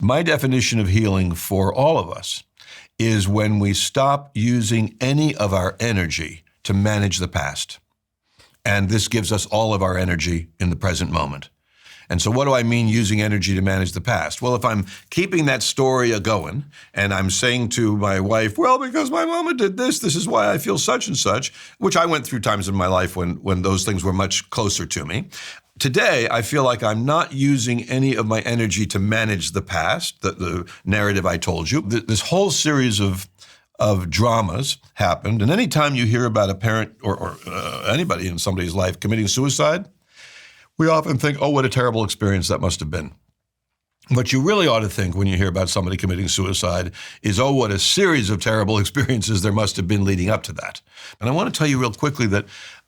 My definition of healing for all of us is when we stop using any of our energy to manage the past. And this gives us all of our energy in the present moment. And so what do I mean using energy to manage the past? Well, if I'm keeping that story a-going and I'm saying to my wife, well, because my mama did this, this is why I feel such and such, which I went through times in my life when those things were much closer to me. Today, I feel like I'm not using any of my energy to manage the past, the narrative I told you. This whole series of dramas happened. And anytime you hear about a parent or anybody in somebody's life committing suicide, we often think, oh, what a terrible experience that must have been. What you really ought to think when you hear about somebody committing suicide is, oh, what a series of terrible experiences there must have been leading up to that. And I want to tell you real quickly that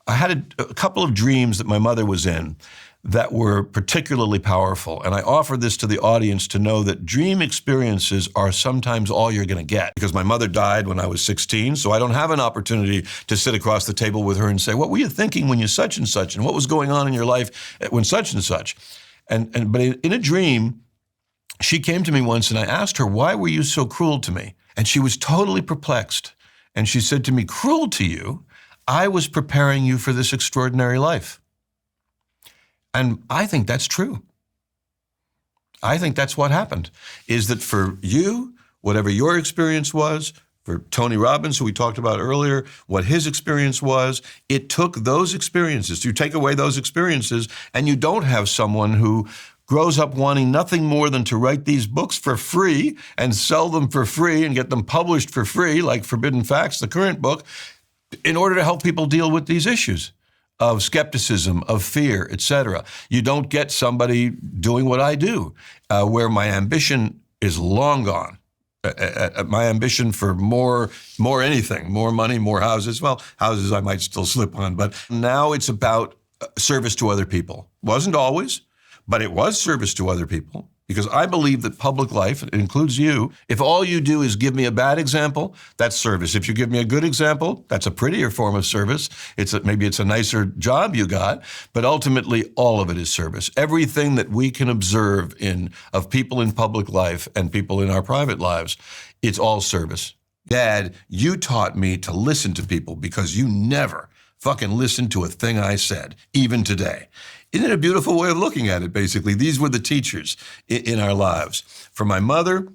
I had a couple of dreams that my mother was in that were particularly powerful. And I offer this to the audience to know that dream experiences are sometimes all you're going to get. Because my mother died when I was 16, so I don't have an opportunity to sit across the table with her and say, what were you thinking when you such and such, and what was going on in your life when such and such? But in a dream, she came to me once and I asked her, why were you so cruel to me? And she was totally perplexed. And she said to me, cruel to you? I was preparing you for this extraordinary life. And I think that's true. I think that's what happened, is that for you, whatever your experience was, for Tony Robbins, who we talked about earlier, what his experience was, it took those experiences. You take away those experiences and you don't have someone who grows up wanting nothing more than to write these books for free and sell them for free and get them published for free, like Forbidden Facts, the current book, in order to help people deal with these issues of skepticism, of fear, etc. You don't get somebody doing what I do, where my ambition is long gone. My ambition for more anything, more money, more houses. Well, houses I might still slip on, but now it's about service to other people. Wasn't always, but it was service to other people. Because I believe that public life, it includes you, if all you do is give me a bad example, that's service. If you give me a good example, that's a prettier form of service. Maybe it's a nicer job you got, but ultimately all of it is service. Everything that we can observe of people in public life and people in our private lives, it's all service. Dad, you taught me to listen to people because you never fucking listened to a thing I said, even today. Isn't it a beautiful way of looking at it, basically? These were the teachers in our lives. For my mother,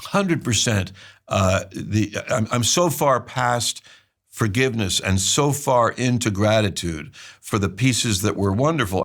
100%, I'm so far past forgiveness and so far into gratitude for the pieces that were wonderful.